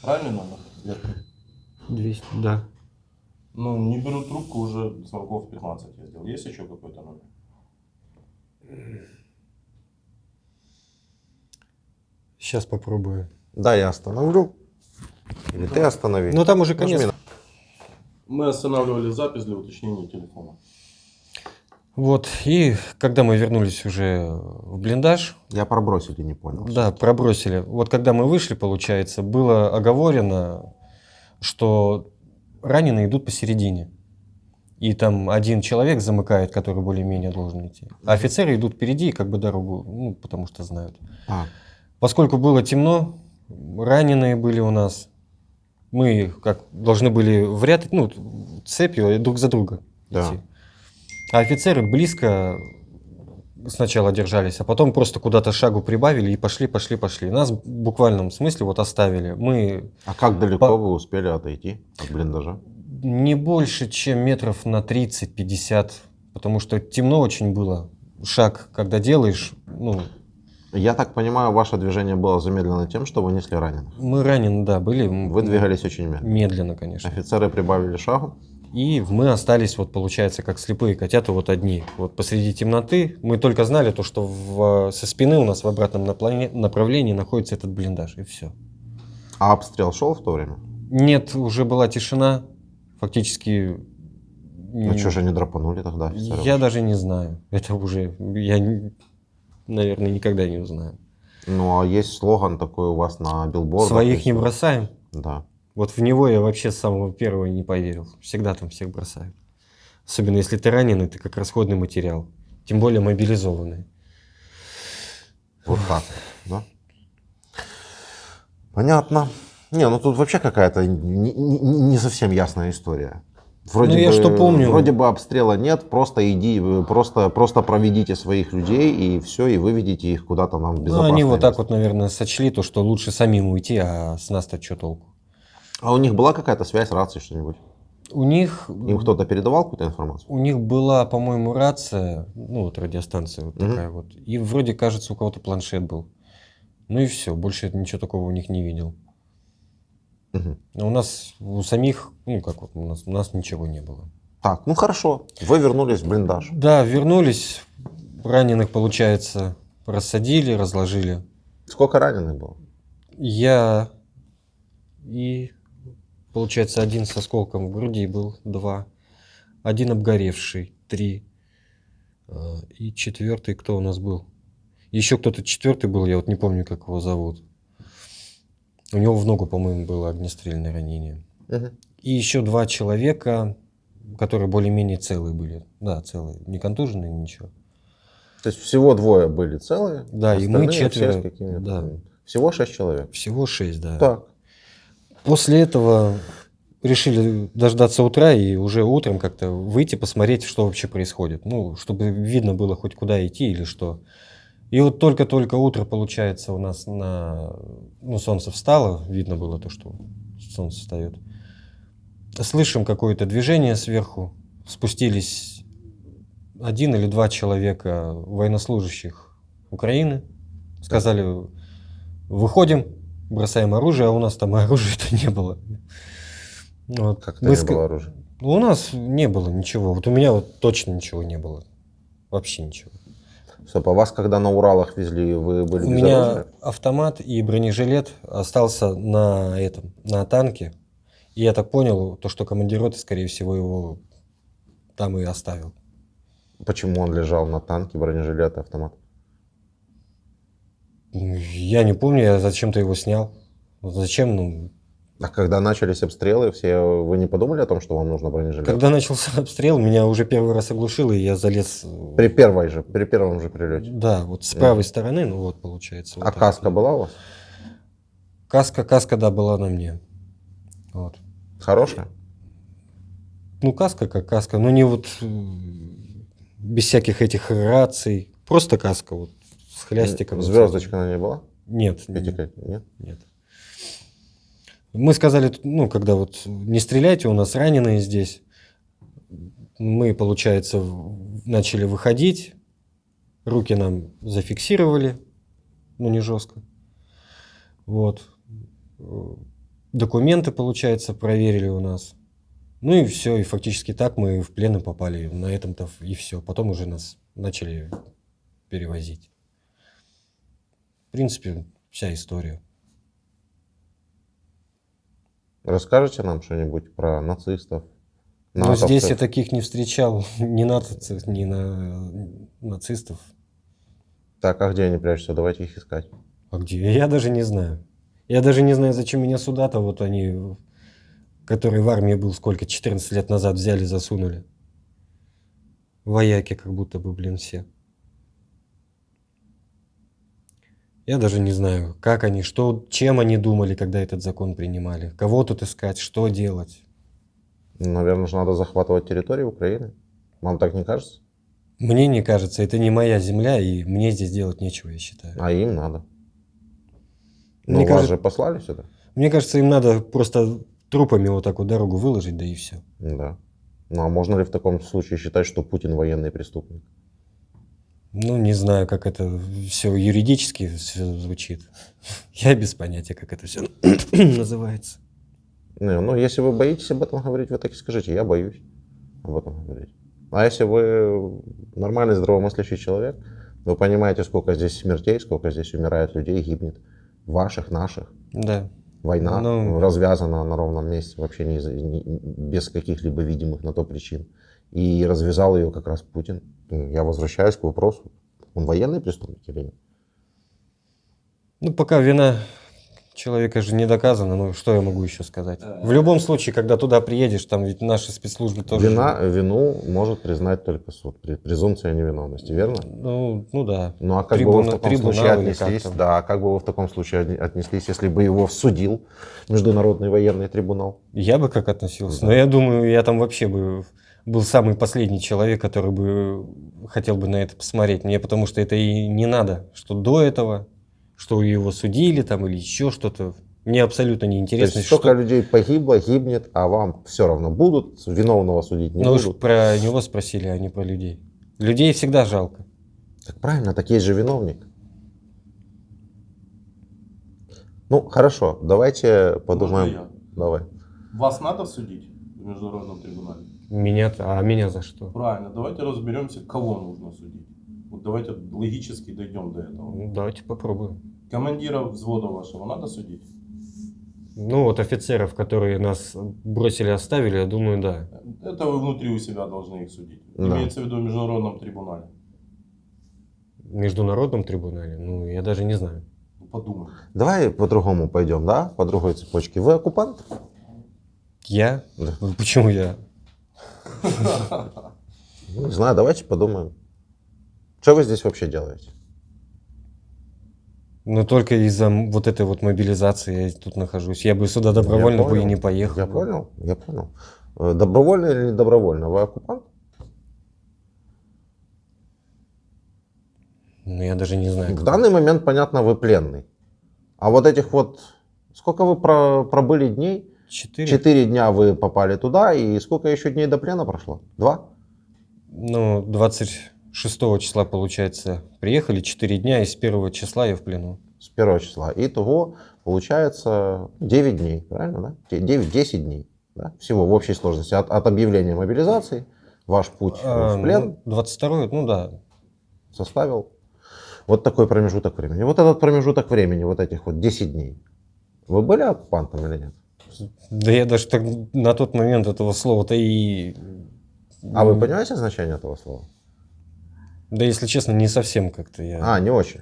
Правильный номер? 200, да. Не беру трубку, уже звонков 15 я сделал. Есть еще какой-то номер? Сейчас попробую. Да, я остановлю. Или ты останови. Там уже конец. Мы останавливали запись для уточнения телефона. Вот, и когда мы вернулись уже в блиндаж, Я пробросили, не понял. да, пробросили. Вот когда мы вышли, получается, было оговорено, что раненые идут посередине. И там один человек замыкает, который более-менее должен идти. А офицеры идут впереди, как бы дорогу, ну, потому что знают. А, Поскольку было темно, раненые были у нас, мы как должны были в ряд, ну, цепью друг за друга Да. идти. А офицеры близко сначала держались, а потом просто куда-то шагу прибавили и пошли. Нас в буквальном смысле вот оставили. Мы а как далеко вы успели отойти от блиндажа? не больше, чем метров на 30-50, потому что темно очень было. Шаг, когда делаешь, ну, Я так понимаю, ваше движение было замедлено тем, что вы несли раненых. мы ранены, да, были. Вы двигались очень медленно. Медленно, конечно. Офицеры прибавили шагу. И мы остались, вот получается, как слепые котята, вот одни. Вот посреди темноты мы только знали то, что со спины у нас в обратном направлении находится этот блиндаж, и все. А обстрел шел в то время? Нет, уже была тишина, фактически. Ну что же они драпанули тогда, офицеры? Я даже не знаю. Это уже я, наверное, никогда не узнаю. Ну а есть слоган такой у вас на билбордах? Своих не если- бросаем. Да. Вот в него я вообще с самого первого не поверил. Всегда там всех бросают. Особенно если ты раненый, ты как расходный материал. Тем более мобилизованный. Вот так, да? Понятно. Не, ну тут вообще какая-то не совсем ясная история. Вроде Ну, я бы, что помню. Вроде бы обстрела нет, просто иди, просто проведите своих людей и все, и выведите их куда-то нам в Ну, безопасное они вот так место. вот, наверное, сочли то, что лучше самим уйти, а с нас-то что толку? А у них была какая-то связь, рация, что-нибудь? У них, Им кто-то передавал какую-то информацию? у них была, по-моему, рация, ну вот радиостанция вот Мгм. такая вот. И вроде, кажется, у кого-то планшет был. Ну и все, больше ничего такого у них не видел. Мгм. А у нас, у самих, ну как вот, у нас ничего не было. Так, ну хорошо. Вы вернулись в блиндаж. Да, вернулись, раненых, получается, рассадили, разложили. Сколько раненых было? Я и, получается, один с осколком в груди был, 2. Один обгоревший, 3. И четвертый, кто у нас был? Еще кто-то четвертый был, я вот не помню, как его зовут. У него в ногу, по-моему, было огнестрельное ранение. Мгм. И еще 2 человека, которые более-менее целые были. Да, целые. Не контуженные, ничего. То есть всего 2 были целые? Да, и мы остальные все четверо, с какими-то да. там- Всего 6 человек. Всего 6, да. Так. После этого решили дождаться утра и уже утром как-то выйти, посмотреть, что вообще происходит. Ну, чтобы видно было хоть куда идти или что. И вот только-только утро, получается, у нас ну, солнце встало, видно было то, что солнце встает. Слышим какое-то движение сверху, спустились 1 или 2 человека военнослужащих Украины, сказали, выходим, бросаем оружие, а у нас там оружия-то не было. Вот. Как-то не было оружия. У нас не было ничего, вот у меня вот точно ничего не было, вообще ничего. Стоп, а вас, когда на Уралах везли, вы были У без меня оружия? автомат и бронежилет остался на танке. И я так понял, то, что командир роты, скорее всего, его там и оставил. Почему он лежал на танке, бронежилет и автомат? Я не помню, я зачем-то его снял. Зачем? Ну, А когда начались обстрелы, вы не подумали о том, что вам нужно бронежилет? когда начался обстрел, меня уже первый раз оглушило, и я залез. При первом же прилете. Да, вот с правой стороны, ну вот получается. Вот А так каска вот. была у вас? Каска, да, была на мне. Вот. Хорошая? Ну, каска как каска, но не вот без всяких этих раций. Просто каска вот с хлястиком. Звездочка на ней была? Нет, Нет? нет. Мы сказали, ну, когда вот не стреляйте, у нас раненые здесь. Мы, получается, начали выходить. Руки нам зафиксировали, но не жестко. Вот. Документы, получается, проверили у нас. Ну и все, и фактически так мы в плен и попали. На этом-то и все. Потом уже нас начали перевозить. В принципе, вся история. Расскажете нам что-нибудь про нацистов, Но здесь натовцы. я таких не встречал, ни нацистов, ни нацистов. Так, а где они прячутся? Давайте их искать. А где? Я даже не знаю. Я даже не знаю, зачем меня сюда-то вот они, который в армии был сколько, 14 лет назад взяли, засунули. Вояки как будто бы, блин, все. Я даже не знаю, как они, что, чем они думали, когда этот закон принимали. Кого тут искать, что делать. Наверное, же надо захватывать территорию Украины. Вам так не кажется? Мне не кажется, это не моя земля, и мне здесь делать нечего, я считаю. А им надо. Ну, Мне вас кажется- же послали сюда. Мне кажется, им надо просто трупами вот так вот дорогу выложить, да и все. Да. Ну, а можно ли в таком случае считать, что Путин военный преступник? Ну, не знаю, как это все юридически все звучит. Я без понятия, как это все называется. Не, ну, если вы боитесь об этом говорить, вы так и скажите, я боюсь об этом говорить. А если вы нормальный, здравомыслящий человек, вы понимаете, сколько здесь смертей, сколько здесь умирает людей, гибнет. Ваших, наших. Да. Война Ну- развязана на ровном месте, вообще без каких-либо видимых на то причин. И развязал ее как раз Путин. Я возвращаюсь к вопросу, он военный преступник или нет? Ну, пока вина человека же не доказана, ну, что я могу еще сказать? В любом случае, когда туда приедешь, там ведь наши спецслужбы тоже... Вину может признать только суд, презумпция невиновности, верно? Ну да. Ну а как бы вы в таком Трибунал случае или как отнеслись? там? Да, как бы вы в таком случае отнеслись, если бы его судил Международный военный трибунал? Я бы как относился. Да. Но я думаю, я там вообще бы был самый последний человек, который бы хотел бы на это посмотреть. Мне потому что это и не надо, что до этого, что его судили там или еще что-то. Мне абсолютно не То интересно. есть столько людей погибло, гибнет, а вам все равно будут виновного судить, не Ну уж будут? про него спросили, а не про людей. Людей всегда жалко. Так правильно, так есть же виновник. Ну, хорошо, давайте подумаем. Можно я? Давай. Вас надо судить в международном трибунале? А меня за что? Правильно, давайте разберемся, кого нужно судить. Вот давайте логически дойдем до этого. Ну, давайте попробуем. Командира взвода вашего надо судить? Ну вот офицеров, которые нас бросили, оставили, я думаю, да. Это вы внутри у себя должны их судить. Да. Имеется в виду в международном трибунале. В международном трибунале, ну я даже не знаю. Ну, подумайте. Давай по-другому пойдем, да? По другой цепочке. Вы оккупант? Я? Да. Почему я? Ну, не знаю, давайте подумаем. Что вы здесь вообще делаете? Ну только из-за вот этой вот мобилизации я тут нахожусь. Я бы сюда добровольно бы и не поехал. Я понял, я понял. Добровольно или не добровольно? Вы оккупант? Ну я даже не знаю. В данный момент, понятно, вы пленный. А вот этих вот... Сколько вы пробыли дней? 4? 4 дня вы попали туда, и сколько еще дней до плена прошло? 2? Ну, 26 числа, получается, приехали 4 дня, и с 1 числа я в плену. С 1 числа. Итого получается 9 дней, правильно, да? 9-10 дней. Да? Всего в общей сложности. От объявления мобилизации ваш путь в плен 22, ну да. составил вот такой промежуток времени. Вот этот промежуток времени, вот этих вот 10 дней, вы были оккупантом или нет? Да я даже так на тот момент этого слова-то и... А вы понимаете значение этого слова? Да, если честно, не совсем как-то я... Не очень.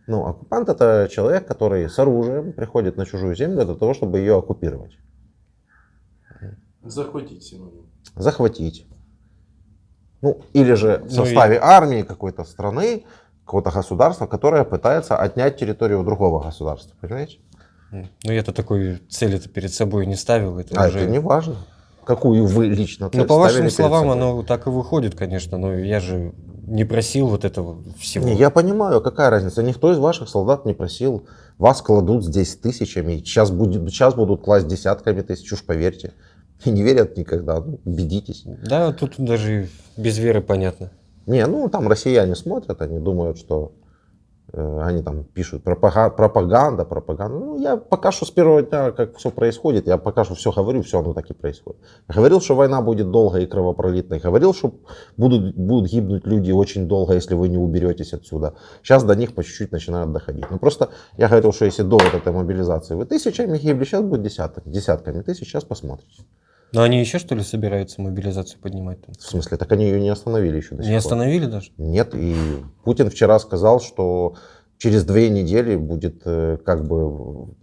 Ну, оккупант — это человек, который с оружием приходит на чужую землю для того, чтобы ее оккупировать. Захватить синоним. Захватить. Ну, или же в Ну, составе армии какой-то страны, какого-то государства, которое пытается отнять территорию у другого государства. Понимаете? Ну, я-то такой цели-то перед собой не ставил. Это А уже... это не важно. Какую вы лично цель Ну, по ставили вашим перед словам, собой. оно так и выходит, конечно, но я же не просил вот этого всего. Не, я понимаю, какая разница. Никто из ваших солдат не просил. Вас кладут здесь тысячами. Сейчас будут класть десятками тысяч, уж поверьте. И не верят никогда. Ну, убедитесь. Да, тут даже без веры понятно. Не, ну там россияне смотрят, они думают, что они там пишут пропаганда. Ну, я пока что с первого дня, как все происходит, я пока что все говорю, все оно так и происходит. Я говорил, что война будет долгой и кровопролитной. Говорил, что будут гибнуть люди очень долго, если вы не уберетесь отсюда. Сейчас до них по чуть-чуть начинают доходить. Ну просто я говорил, что если до вот этой мобилизации вы тысячами гибли, сейчас будет десятками тысяч, сейчас посмотрите. Но они еще, что ли, собираются мобилизацию поднимать там? В смысле, так они ее не остановили еще до сих Не пор. остановили даже? Нет, и Путин вчера сказал, что через 2 недели будет как бы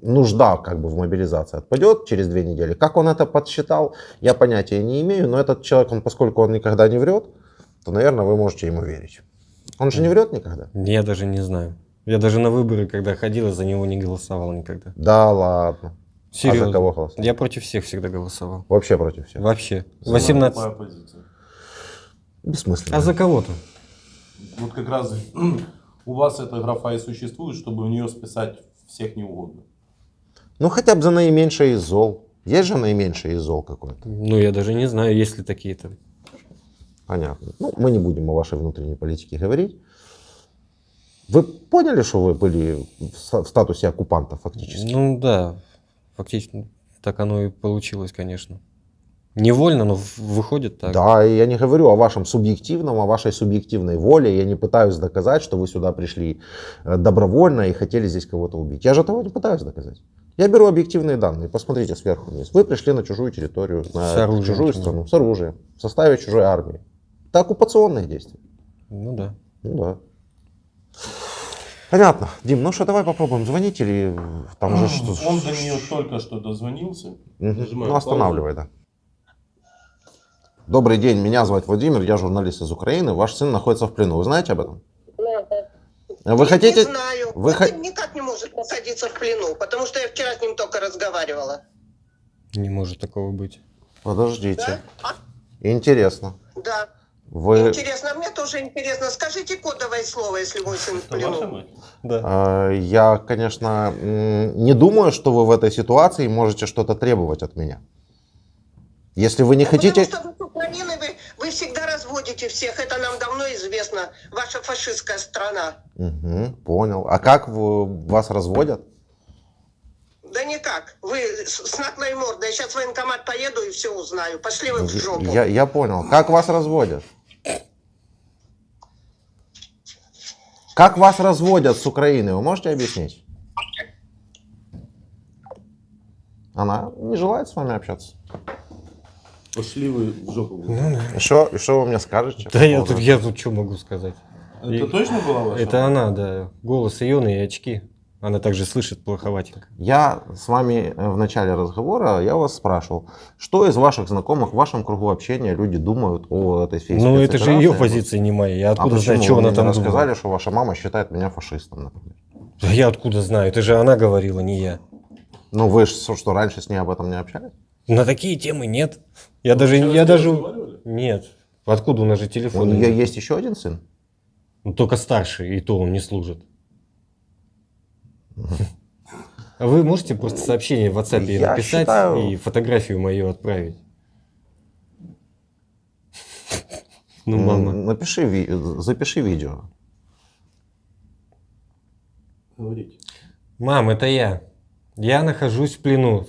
нужда как бы в мобилизации отпадет через 2 недели. Как он это подсчитал, я понятия не имею, но этот человек, поскольку он никогда не врет, то, наверное, вы можете ему верить. Он же не врет никогда. Я даже не знаю. Я даже на выборы, когда ходил, за него не голосовал никогда. Да ладно. Серьезно. А за кого голосовал? Я против всех всегда голосовал. Вообще против всех. Вообще. Самая 18. тупая позиция. Бессмысленно. А за кого-то? Вот как раз у вас эта графа и существует, чтобы в нее списать всех неугодных. Ну хотя бы за наименьшее из зол. Есть же наименьшее из зол какое-то. Ну, я даже не знаю, есть ли такие-то. Понятно. Ну, мы не будем о вашей внутренней политике говорить. Вы поняли, что вы были в статусе оккупанта фактически? Ну да, фактически так оно и получилось, конечно. Невольно, но выходит так. Да, и я не говорю о вашем субъективном, о вашей субъективной воле. Я не пытаюсь доказать, что вы сюда пришли добровольно и хотели здесь кого-то убить. Я же этого не пытаюсь доказать. Я беру объективные данные. Посмотрите сверху вниз. Вы пришли на чужую территорию, С на оружием, чужую да. страну, с оружием, в составе чужой армии. Это оккупационные действия. Ну да. Ну да. Понятно. Дим, ну что, давай попробуем звонить или там уже что? Он до нее только что дозвонился. Мгм. Нажимаю Ну останавливай, да. Добрый день, меня зовут Владимир, я журналист из Украины. Ваш сын находится в плену. Вы знаете об этом? Вы хотите? Не знаю. Вы Он никак не может находиться в плену, потому что я вчера с ним только разговаривала. Не может такого быть. Подождите. Да? Интересно. Да. Вы... Интересно, мне тоже интересно. Скажите кодовое слово, если мой сын в Это ваша плену. мать? Да. Я, конечно, не думаю, что вы в этой ситуации можете что-то требовать от меня. Если вы не хотите... Потому что вы с Украины, вы всегда разводите всех. Это нам давно известно. Ваша фашистская страна. Угу, понял. А как вас разводят? Да никак. Вы с наглой мордой. Я сейчас в военкомат поеду и все узнаю. Пошли вы в жопу. Я понял. Как вас разводят? Как вас разводят с Украины? Вы можете объяснить? Она не желает с вами общаться. Пошли вы в жопу. И что вы мне скажете? Да я тут что могу сказать? Это точно была ваша Это мать? она, да. Голос ее и очки. Она также слышит плоховатенько. Я с вами в начале разговора, я вас спрашивал, что из ваших знакомых в вашем кругу общения люди думают о этой всей Ну, это же ее спецоперации? позиция, не моя. Я А откуда почему знаю, что вы она мне там не думала? рассказали, что ваша мама считает меня фашистом, например? Да я откуда знаю? Это же она говорила, не я. Ну, вы что, раньше с ней об этом не общались? На такие темы нет. Вы вчера с ней разговаривали? Нет. Откуда у нас же У телефон? нее есть еще один сын? Ну, только старший, и то он не служит. А вы можете просто сообщение в WhatsApp ей Я написать считаю- и фотографию мою отправить? Ну, мама. Напиши, запиши видео. Говорите. Мам, это я. Я нахожусь в плену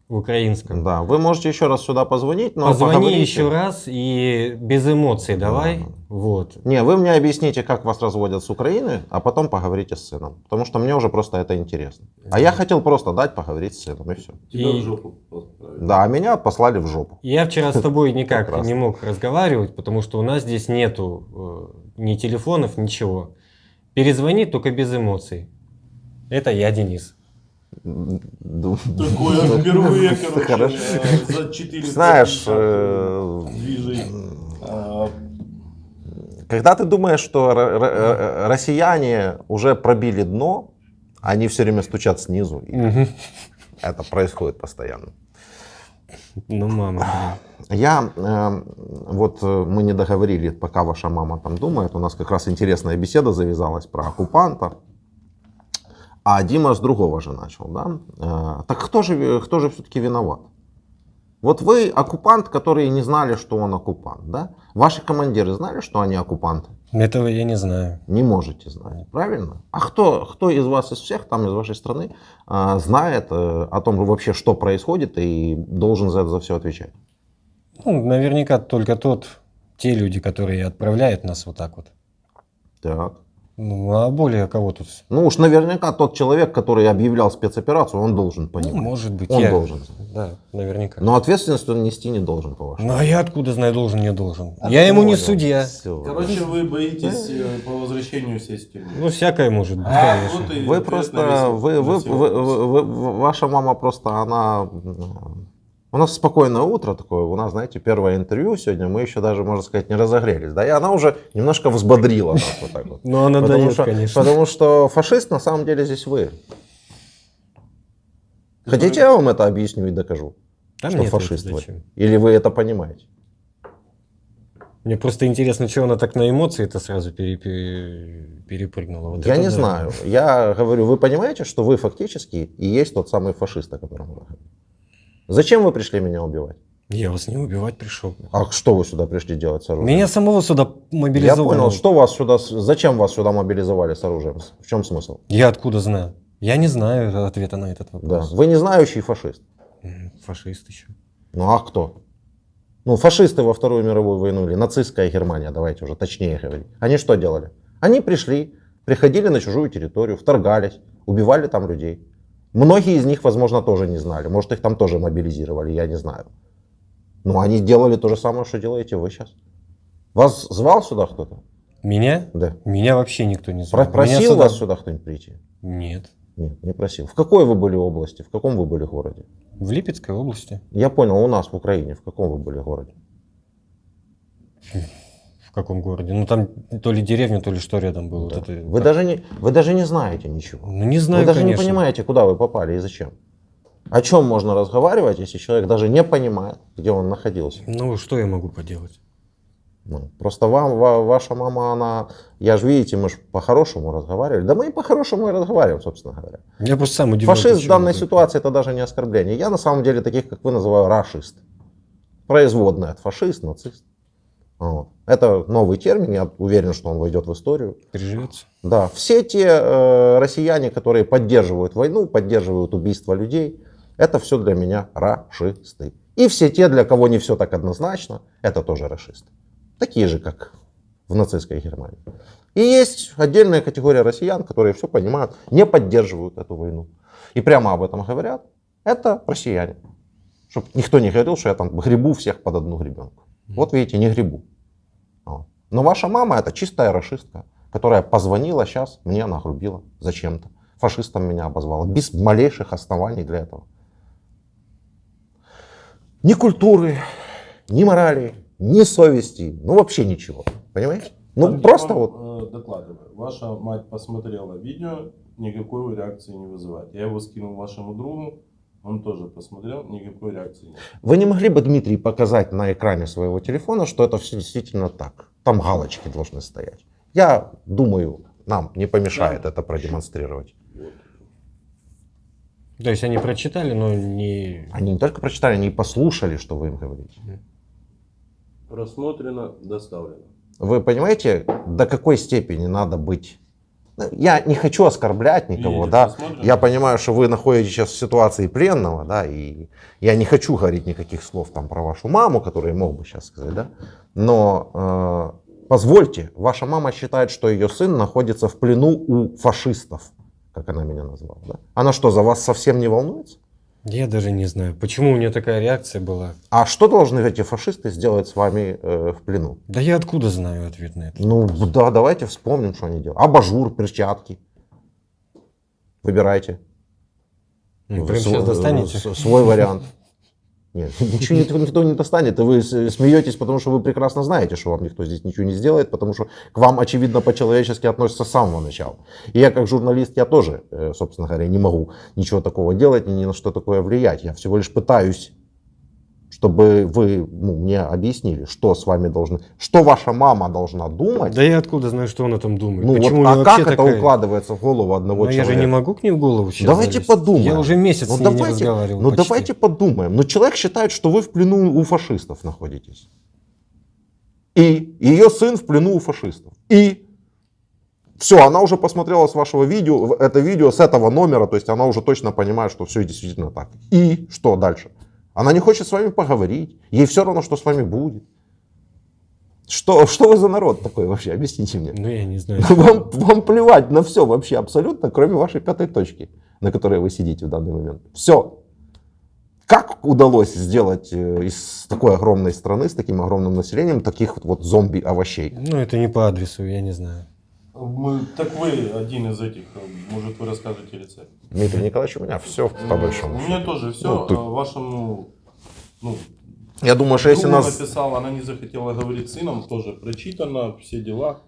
в украинском. Да, вы можете еще раз сюда позвонить, но Позвони поговорите. еще раз и без эмоций давай. Да. Вот. Не, вы мне объясните, как вас разводят с Украины, а потом поговорите с сыном. Потому что мне уже просто это интересно. А я хотел просто дать поговорить с сыном, и все. Тебя И- в жопу отправили. Да, а меня послали в жопу. Я вчера с тобой никак Прекрасно. не мог разговаривать, потому что у нас здесь нету ни телефонов, ничего. Перезвони только без эмоций. Это я, Денис. Такое впервые, короче, Хорошо. за 400 Знаешь, движений. когда ты думаешь, что россияне уже пробили дно, они все время стучат снизу. И Мгм. это происходит постоянно. Ну, мама, блин. Мы не договорили, пока ваша мама там думает. У нас как раз интересная беседа завязалась про оккупанта. А Дима с другого же начал, да? Так кто же все-таки виноват? Вот вы оккупант, которые не знали, что он оккупант, да? Ваши командиры знали, что они оккупанты? Этого я не знаю. Не можете знать, правильно? А кто из вас, из всех, там, из вашей страны, знает о том вообще, что происходит и должен за это за все отвечать? Ну, наверняка только те люди, которые отправляют нас вот так вот. Так. Ну, а более кого тут? Ну уж наверняка тот человек, который объявлял спецоперацию, он должен Ну, понимать. может быть. Он я должен знать. да, наверняка. Но ответственность он нести не должен, по-вашему. Ну а я откуда знаю, должен, не должен? Я ему не судья. Всё. Короче, вы боитесь по возвращению сесть в тюрьму. Ну, всякое может быть, конечно. Вот и Вы ответ просто, на весь ваша мама просто, она, у нас спокойное утро такое, у нас, знаете, первое интервью сегодня, мы еще даже, можно сказать, не разогрелись, да, и она уже немножко взбодрила нас вот так вот. Но она Потому дает, что, конечно. потому что фашист на самом деле здесь вы. Хотите, я вам это объясню и докажу, Да что мне это фашист вы? зачем? Или вы это понимаете? Мне просто интересно, что она так на эмоции-то сразу перепрыгнула. Вот Я это не да. знаю. Я говорю, вы понимаете, что вы фактически и есть тот самый фашист, о котором вы говорите? Зачем вы пришли меня убивать? Я вас не убивать пришел. А что вы сюда пришли делать с оружием? Меня самого сюда Я мобилизовали. понял, что вас сюда, зачем вас сюда мобилизовали с оружием? В чем смысл? Я откуда знаю? Я не знаю ответа на этот Да. вопрос. Вы не знающий фашист. Фашист еще. Ну а кто? Ну, фашисты во Вторую мировую войну или нацистская Германия, давайте уже точнее говорить. Они что делали? Они приходили на чужую территорию, вторгались, убивали там людей. Многие из них, возможно, тоже не знали. Может, их там тоже мобилизировали, я не знаю. Но они делали то же самое, что делаете вы сейчас. Вас звал сюда кто-то? Меня? Да. Меня вообще никто не звал. Меня Просил вас сюда кто-нибудь прийти? Нет. Нет, не просил. В какой вы были области? В каком вы были городе? В Липецкой области. Я понял, у нас в Украине. В каком вы были городе? В каком городе? Ну там то ли деревня, то ли что рядом было. Да. Вот это, Вы даже не знаете ничего. Ну не знаю, Вы даже конечно. не понимаете, куда вы попали и зачем. О чем можно разговаривать, если человек даже не понимает, где он находился? Ну что я могу поделать? Ну, просто ваша мама, она... Я же, видите, мы же по-хорошему разговаривали. Да мы и по-хорошему и разговариваем, собственно говоря. Я просто сам удивлен. Фашист в почему данной это. ситуации это даже не оскорбление. Я на самом деле таких, как вы, называю рашист. Производная от фашист, нацист. Вот. Это новый термин, я уверен, что он войдет в историю. Приживется. Да, все те россияне, которые поддерживают войну, поддерживают убийство людей, это все для меня рашисты. И все те, для кого не все так однозначно, это тоже рашисты. Такие же, как в нацистской Германии. И есть отдельная категория россиян, которые все понимают, не поддерживают эту войну. И прямо об этом говорят. Это россияне. Чтобы никто не говорил, что я там гребу всех под одну гребенку. Вот видите, не гребу. Вот. Но ваша мама это чистая рашистка, которая позвонила сейчас, мне нагрубила зачем-то. Фашистом меня обозвала. Без малейших оснований для этого. Ни культуры, ни морали, ни совести, ну вообще ничего. Понимаете? Ну Там просто я вам, вот. докладываю. Ваша мать посмотрела видео, никакой реакции не вызывает. Я его скинул вашему другу, он тоже посмотрел, никакой реакции нет. Вы не могли бы, Дмитрий, показать на экране своего телефона, что это все действительно так? Там галочки должны стоять. Я думаю, нам не помешает это продемонстрировать. То есть они прочитали, но не... Они не только прочитали, они и послушали, что вы им говорите. Просмотрено, доставлено. Вы понимаете, до какой степени надо быть... Ну, я не хочу оскорблять никого, Видите, да. посмотрим. Я понимаю, что вы находитесь сейчас в ситуации пленного, да, и я не хочу говорить никаких слов там про вашу маму, которые мог бы сейчас сказать, да. Но позвольте, ваша мама считает, что ее сын находится в плену у фашистов, как она меня назвала, да. Она что, за вас совсем не волнуется? Я даже не знаю, почему у меня такая реакция была. А что должны эти фашисты сделать с вами в плену? Да я откуда знаю ответ на это? Ну да, давайте вспомним, что они делают. Абажур, перчатки. Выбирайте. Ну, прямо сейчас достанете? Свой вариант. Нет, ничего никто не достанет. И вы смеетесь, потому что вы прекрасно знаете, что вам никто здесь ничего не сделает, потому что к вам, очевидно, по-человечески относятся с самого начала. И я, как журналист, я тоже, собственно говоря, не могу ничего такого делать, ни на что такое влиять. Я всего лишь пытаюсь, чтобы вы мне объяснили, что с вами должны, что ваша мама должна думать. Да я откуда знаю, что она там думает? Ну Почему вот, у а нее как вообще это такая... укладывается в голову одного Но я человека? же не могу к ней в голову сейчас Давайте залезть. подумаем. Я уже месяц с ней не разговаривал. Ну почти. давайте подумаем. Но человек считает, что вы в плену у фашистов находитесь. И ее сын в плену у фашистов. И все, она уже посмотрела с вашего видео, это видео с этого номера, то есть она уже точно понимает, что все действительно так. И что дальше? Она не хочет с вами поговорить. Ей все равно, что с вами будет. Что вы за народ такой вообще? Объясните мне. Ну я не знаю. Вам плевать на все вообще абсолютно, кроме вашей пятой точки, на которой вы сидите в данный момент. Все. Как удалось сделать из такой огромной страны, с таким огромным населением, таких вот зомби-овощей? Ну, это не по адресу, я не знаю. Так вы один из этих, может, вы расскажете рецепт? Дмитрий Николаевич, у меня все по большому У счету. меня тоже все. Ну, тут- Вашему, ну, Я думаю, что если другу нас... написала, она не захотела говорить с сыном, тоже прочитано, все дела,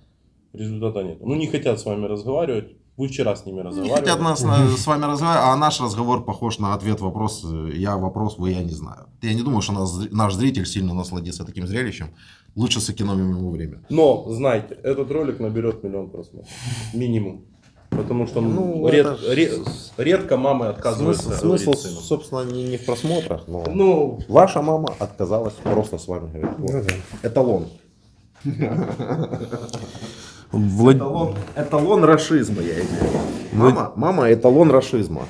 результата нет. Ну, не хотят с вами разговаривать. Вы вчера с ними Не разговаривали. хотят нас с вами разговаривать, а наш разговор похож на ответ-вопрос. Я вопрос, вы, я не знаю. Я не думаю, что наш зритель сильно насладится таким зрелищем. Лучше сэкономим ему время. Но, знайте, этот ролик наберет 1 000 000 просмотров. Минимум. Потому что Ну, редко мамы отказываются Смысл, говорить с сыном. собственно, не в просмотрах, но... Ну, Ваша мама отказалась просто с вами говорить. Вот. Ну да. Эталон. Влад... Эталон рашизма, я имею. Мама эталон рашизма.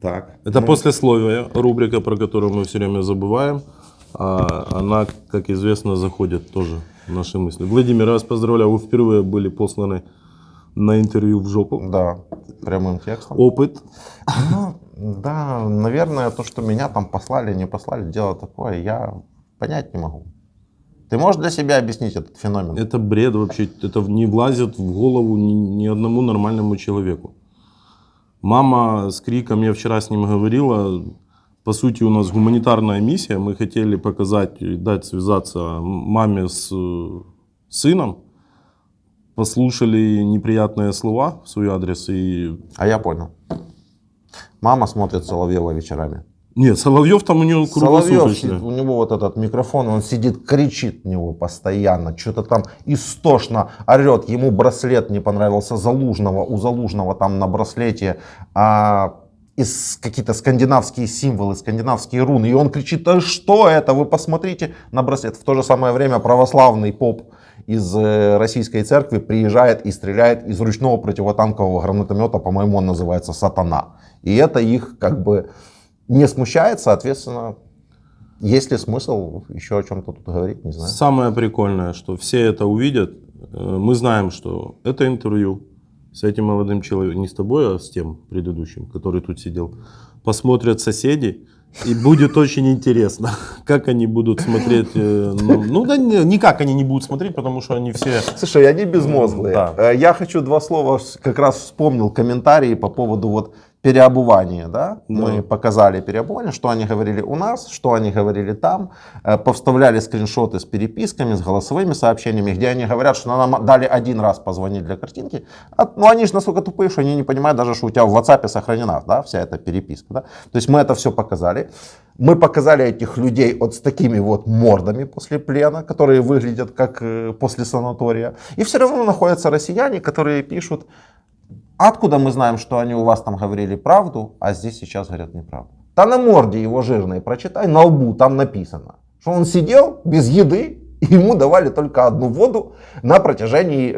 Так. Это послесловие, рубрика, про которую мы все время забываем. А она, как известно, заходит тоже в наши мысли. Владимир, я вас поздравляю, вы впервые были посланы на интервью в жопу. Да, прямым текстом. Опыт. Ну, да, наверное, то, что меня там послали, не послали, дело такое, я понять не могу. Ты можешь для себя объяснить этот феномен? Это бред вообще, это не влазит в голову ни одному нормальному человеку. Мама с криком, я вчера с ним говорила, по сути у нас гуманитарная миссия, мы хотели показать и дать связаться маме с сыном, послушали неприятные слова в свой адрес и... А я понял. Мама смотрит Соловьева вечерами. Нет, Соловьев там у него Соловьев, круглосуточно. у него вот этот микрофон, он сидит, кричит в него постоянно, что-то там истошно орет. Ему браслет не понравился Залужного, у Залужного там на браслете из какие-то скандинавские символы, скандинавские руны. И он кричит, а что это? Вы посмотрите на браслет. В то же самое время православный поп из российской церкви приезжает и стреляет из ручного противотанкового гранатомета, по-моему, он называется «Сатана». И это их как бы не смущает, соответственно, есть ли смысл еще о чем-то тут говорить, не знаю. Самое прикольное, что все это увидят. Мы знаем, что это интервью с этим молодым человеком, не с тобой, а с тем предыдущим, который тут сидел, посмотрят соседи, и будет очень интересно, как они будут смотреть. Ну да никак они не будут смотреть, потому что они все... Слушай, они безмозглые. Да. Я хочу два слова, как раз вспомнил комментарии по поводу вот переобувания, да? Мы показали переобувание, что они говорили у нас, что они говорили там, повставляли скриншоты с переписками, с голосовыми сообщениями, где они говорят, что нам дали один раз позвонить для картинки. Ну, они же настолько тупые, что они не понимают даже, что у тебя в WhatsApp сохранена, да, вся эта переписка, да? То есть мы это все показали. Мы показали этих людей вот с такими вот мордами после плена, которые выглядят как после санатория. И все равно находятся россияне, которые пишут: откуда мы знаем, что они у вас там говорили правду, а здесь сейчас говорят неправду? Да на морде его жирной прочитай, на лбу там написано, что он сидел без еды, и ему давали только одну воду на протяжении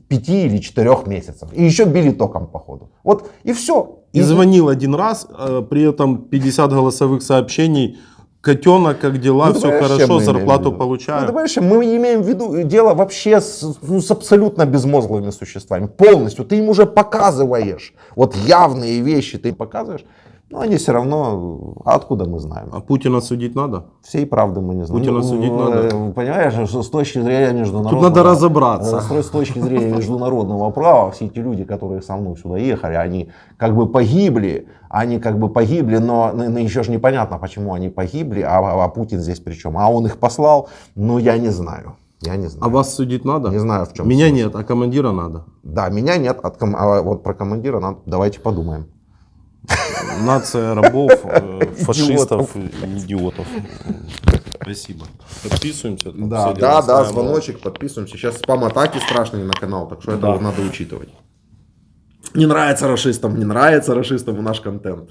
5 или 4 месяцев. И еще били током по ходу. Вот и все. И звонил один раз, при этом 50 голосовых сообщений. Котенок, как дела, Ну, все понимаешь, чем хорошо, мы имеем в зарплату виду? получаю. Ну, понимаешь, мы имеем в виду дело вообще с абсолютно безмозглыми существами. Полностью. Ты им уже показываешь. Вот явные вещи ты им показываешь. Но они все равно... А откуда мы знаем? А Путина судить надо? Всей правды мы не знаем. Путина судить надо. Понимаешь, что с точки зрения международного... Тут надо разобраться. С точки зрения международного права, все эти люди, которые со мной сюда ехали, они как бы погибли, но еще же непонятно, почему они погибли, а Путин здесь при чем? А он их послал? Ну, я не знаю. Я не знаю. А вас судить надо? Не знаю, в чем. Меня смысл. нет, а командира надо. Да, меня нет. А вот про командира надо, давайте подумаем. Нация рабов, фашистов, идиотов. Спасибо. Подписываемся. там Да, все дела, ставим звоночек, подписываемся. Сейчас спам-атаки страшные на канал, так что это Да. надо учитывать. Не нравится расистам наш контент.